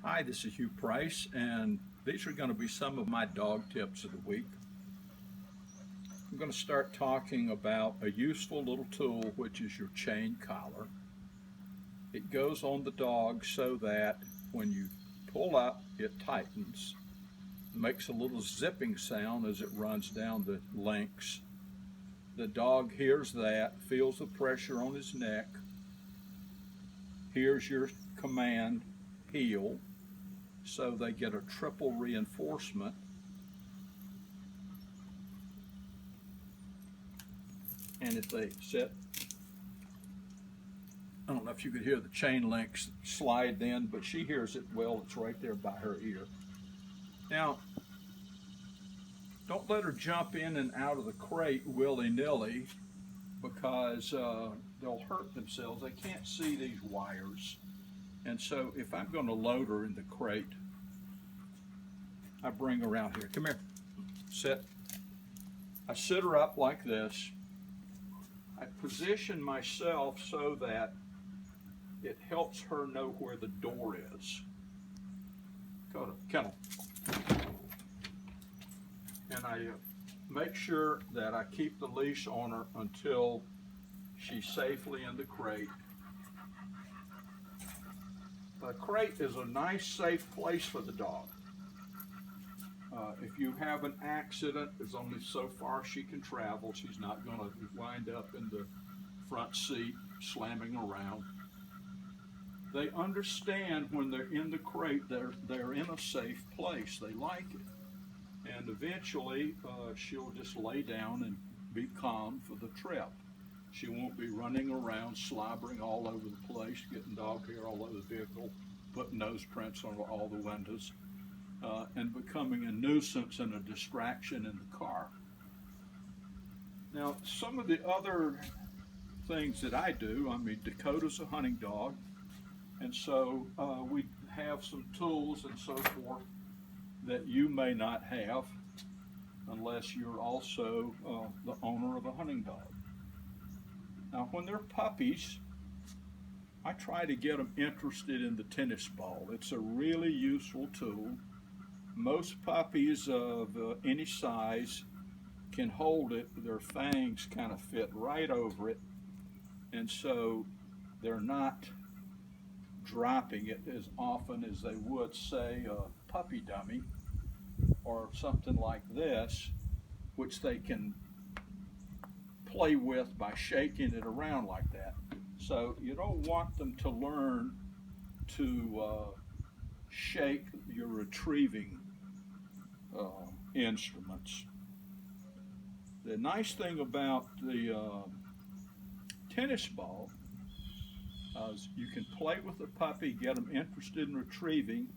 Hi, this is Hugh Price, and these are going to be some of my dog tips of the week. I'm going to start talking about a useful little tool, which is your chain collar. It goes on the dog so that when you pull up, it tightens, makes a little zipping sound as it runs down the links. The dog hears that, feels the pressure on his neck, hears your command, heel, so they get a triple reinforcement. And if they sit, I don't know if you could hear the chain links slide in, but she hears it well. It's right there by her ear. Now, don't let her jump in and out of the crate willy-nilly because they'll hurt themselves. They can't see these wires. And so if I'm going to load her in the crate, I bring her out here. Come here. Sit. I sit her up like this. I position myself so that it helps her know where the door is. Go to kennel. And I make sure that I keep the leash on her until she's safely in the crate. The crate is a nice, safe place for the dog. If you have an accident, there's only so far she can travel. She's not going to wind up in the front seat slamming around. They understand when they're in the crate, they're in a safe place. They like it. And eventually, she'll just lay down and be calm for the trip. She won't be running around, slobbering all over the place, getting dog hair all over the vehicle, putting nose prints on all the windows, and becoming a nuisance and a distraction in the car. Now, some of the other things that I do, I mean, Dakota's a hunting dog, and so we have some tools and so forth that you may not have unless you're also the owner of a hunting dog. Now, when they're puppies, I try to get them interested in the tennis ball. It's a really useful tool. Most puppies of any size can hold it. Their fangs kind of fit right over it, and so they're not dropping it as often as they would, say, a puppy dummy or something like this, which they can play with by shaking it around like that. So you don't want them to learn to shake your retrieving instruments. The nice thing about the tennis ball is you can play with the puppy, get them interested in retrieving.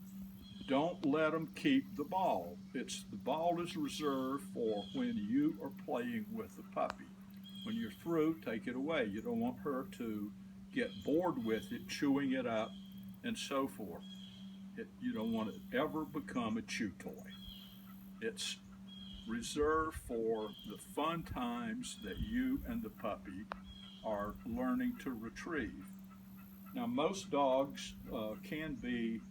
Don't let them keep the ball. The ball is reserved for when you are playing with the puppy. When you're through, take it away. You don't want her to get bored with it, chewing it up, and so forth. You don't want it to ever become a chew toy. It's reserved for the fun times that you and the puppy are learning to retrieve. Now, most dogs can be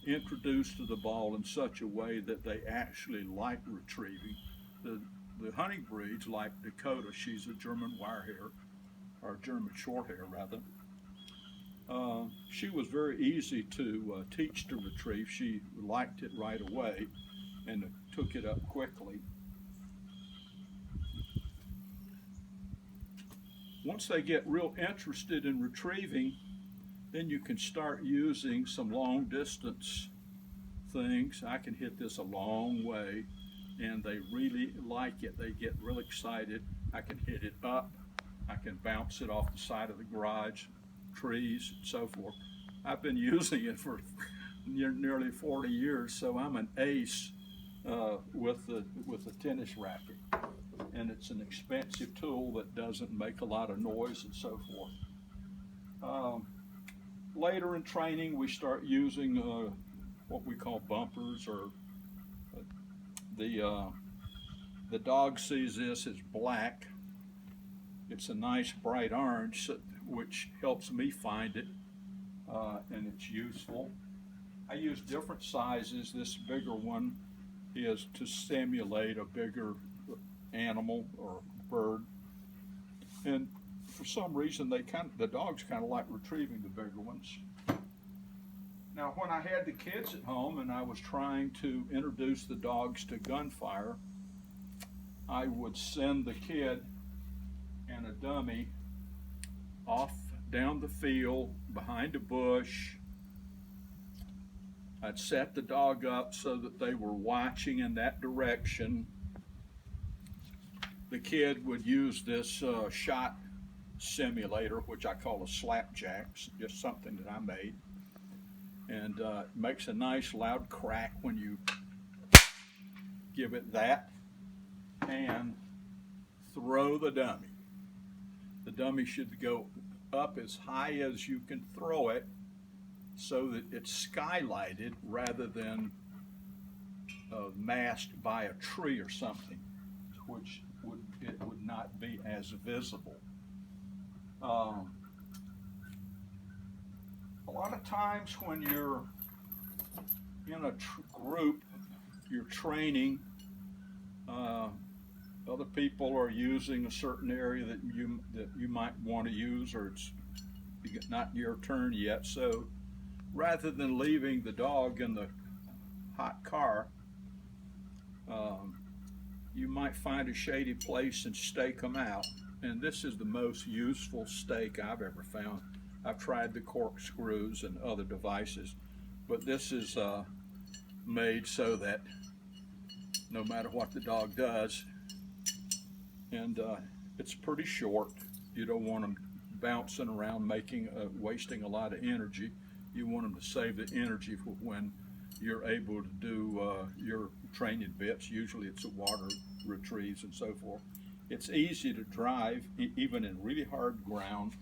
introduced to the ball in such a way that they actually like retrieving. The hunting breeds, like Dakota, she's a German wirehair, or German shorthair rather. She was very easy to teach to retrieve. She liked it right away and took it up quickly. Once they get real interested in retrieving, then you can start using some long distance things. I can hit this a long way and they really like it. They get real excited. I can hit it up. I can bounce it off the side of the garage, trees, and so forth. I've been using it for nearly 40 years, so I'm an ace with the tennis racket. And it's an expensive tool that doesn't make a lot of noise and so forth. Later in training, we start using what we call bumpers, or the dog sees this as black. It's a nice bright orange, which helps me find it, and it's useful. I use different sizes. This bigger one is to simulate a bigger animal or bird. And for some reason, the dogs kind of like retrieving the bigger ones. Now, when I had the kids at home and I was trying to introduce the dogs to gunfire, I would send the kid and a dummy off down the field behind a bush. I'd set the dog up so that they were watching in that direction. The kid would use this shot simulator, which I call a slapjack, just something that I made. And it makes a nice loud crack when you give it that, and throw the dummy. The dummy should go up as high as you can throw it so that it's skylighted rather than masked by a tree or something, which it would not be as visible. A lot of times when you're in a group, you're training, other people are using a certain area that you might want to use, or it's not your turn yet. So rather than leaving the dog in the hot car, you might find a shady place and stake them out. And this is the most useful stake I've ever found. I've tried the corkscrews and other devices, but this is made so that no matter what the dog does, and it's pretty short. You don't want them bouncing around, wasting a lot of energy. You want them to save the energy for when you're able to do your training bits. Usually it's a water retrieves and so forth. It's easy to drive, even in really hard ground.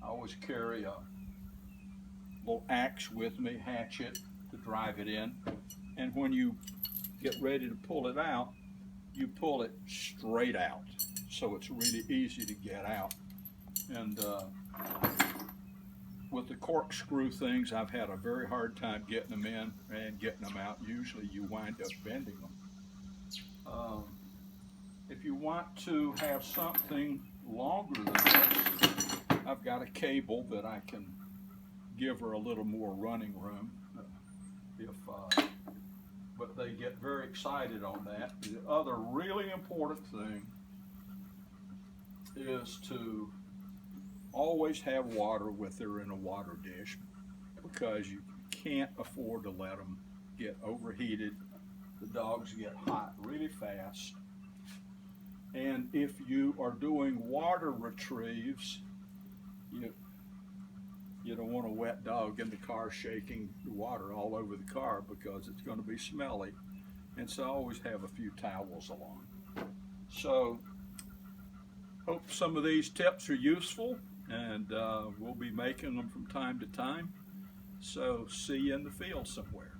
I always carry a little axe with me, hatchet, to drive it in. And when you get ready to pull it out, you pull it straight out. So it's really easy to get out. And with the corkscrew things, I've had a very hard time getting them in and getting them out. Usually you wind up bending them. If you want to have something longer than this, I've got a cable that I can give her a little more running room. But they get very excited on that. The other really important thing is to always have water with her in a water dish, because you can't afford to let them get overheated. The dogs get hot really fast. And if you are doing water retrieves, you don't want a wet dog in the car shaking the water all over the car, because it's going to be smelly. And so I always have a few towels along. So hope some of these tips are useful, and we'll be making them from time to time. So see you in the field somewhere.